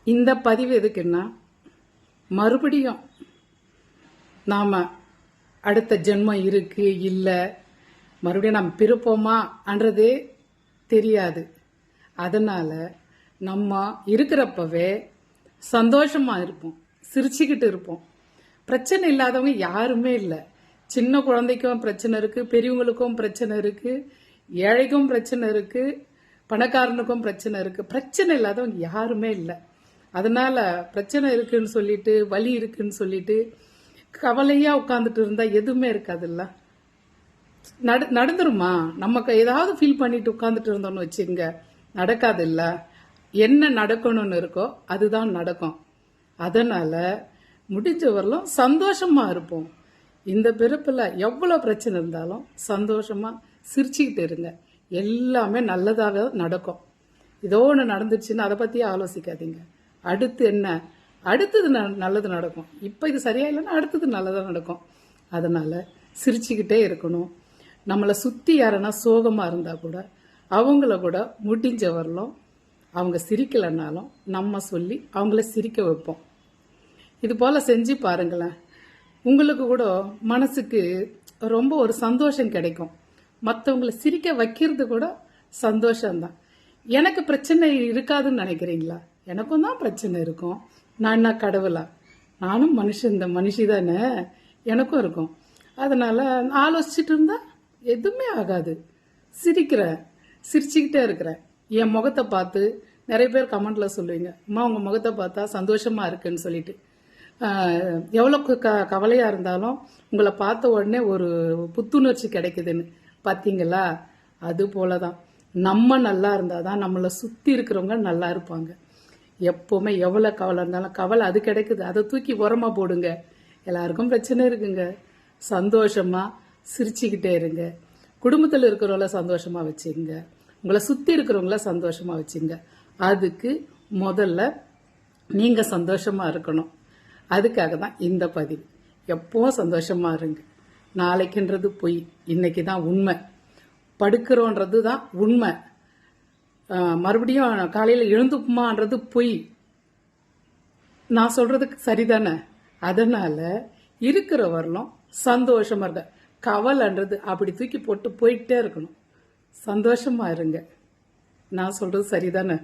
இந்த பதிவு எதுக்குன்னா, மறுபடியும் நாம் அடுத்த ஜென்மம் இருக்கு இல்லை, மறுபடியும் நாம் பிறப்போமான்றதே தெரியாது. அதனால் நம்ம இருக்கிறப்பவே சந்தோஷமாக இருப்போம், சிரிச்சுக்கிட்டு இருப்போம். பிரச்சனை இல்லாதவங்க யாருமே இல்லை. சின்ன குழந்தைக்கும் பிரச்சனை இருக்குது, பெரியவங்களுக்கும் பிரச்சனை இருக்குது, ஏழைக்கும் பிரச்சனை இருக்குது, பணக்காரனுக்கும் பிரச்சனை இருக்குது. பிரச்சனை இல்லாதவங்க யாருமே இல்லை. அதனால பிரச்சனை இருக்குன்னு சொல்லிட்டு, வலி இருக்குன்னு சொல்லிட்டு கவலையாக உட்காந்துட்டு இருந்தால் எதுவுமே இருக்காதுல்ல. நடந்துருமா? நமக்கு ஏதாவது ஃபீல் பண்ணிட்டு உட்காந்துட்டு இருந்தோம்னு வச்சுங்க, நடக்காது இல்ல. என்ன நடக்கணும்னு இருக்கோ அதுதான் நடக்கும். அதனால முடிஞ்ச வரலும் சந்தோஷமா இருப்போம். இந்த பிறப்புல எவ்வளோ பிரச்சனை இருந்தாலும் சந்தோஷமா சிரிச்சுக்கிட்டு இருங்க. எல்லாமே நல்லதாக நடக்கும். ஏதோ ஒன்று நடந்துச்சுன்னு அதை பற்றியே ஆலோசிக்காதீங்க. அடுத்து என்ன, அடுத்தது நல்லது நடக்கும். இப்போ இது சரியா இல்லைன்னா அடுத்தது நல்லதாக நடக்கும். அதனால சிரிச்சுக்கிட்டே இருக்கணும். நம்மளை சுற்றி யாருன்னா சோகமாக இருந்தால் கூட அவங்கள கூட முடிஞ்ச வரலும் அவங்க சிரிக்கலைன்னாலும் நம்ம சொல்லி அவங்கள சிரிக்க வைப்போம். இது போல் செஞ்சு பாருங்களேன். உங்களுக்கு கூட மனசுக்கு ரொம்ப ஒரு சந்தோஷம் கிடைக்கும். மற்றவங்களை சிரிக்க வைக்கிறது கூட சந்தோஷம்தான். எனக்கு பிரச்சனை இருக்காதுன்னு நினைக்கிறீங்களா? எனக்கும் தான் பிரச்சனை இருக்கும். நான் என்ன கடவுளா? நானும் இந்த மனுஷி தானே, எனக்கும் இருக்கும். அதனால ஆலோசிச்சுட்டு இருந்தா எதுவுமே ஆகாது. சிரிக்கிறேன், சிரிச்சுக்கிட்டே இருக்கிறேன். என் முகத்தை பார்த்து நிறைய பேர் கமெண்ட்ல சொல்லுவீங்க, அம்மா உங்க முகத்தை பார்த்தா சந்தோஷமா இருக்குன்னு சொல்லிட்டு. எவ்வளோ கவலையா இருந்தாலும் உங்களை பார்த்த உடனே ஒரு புத்துணர்ச்சி கிடைக்குதுன்னு பார்த்தீங்களா? அது போலதான் நம்ம நல்லா இருந்தாதான் நம்மளை சுத்தி இருக்கிறவங்க நல்லா இருப்பாங்க. எப்பவுமே எவ்வளோ கவலை இருந்தாலும் கவலை அது கிடைக்குது, அதை தூக்கி உரமா போடுங்க. எல்லாருக்கும் பிரச்சனை இருக்குங்க. சந்தோஷமா சிரிச்சுக்கிட்டே இருங்க. குடும்பத்தில் இருக்கிறவங்கள சந்தோஷமா வச்சுங்க. உங்களை சுத்தி இருக்கிறவங்கள சந்தோஷமா வச்சுங்க. அதுக்கு முதல்ல நீங்க சந்தோஷமா இருக்கணும். அதுக்காக தான் இந்த பதிவு. எப்பவும் சந்தோஷமா இருங்க. நாளைக்குன்றது பொய், இன்னைக்கு தான் உண்மை. படுக்கிறோன்றது தான் உண்மை. மறுபடியும் காலையில் எழுந்துக்குமான்றது பொய். நான் சொல்றதுக்கு சரிதானே? அதனால இருக்கிற வரலும் சந்தோஷமா இருங்க. கவலைன்றது அப்படி தூக்கி போட்டு போயிட்டே இருக்கணும். சந்தோஷமா இருங்க. நான் சொல்றது சரிதானே?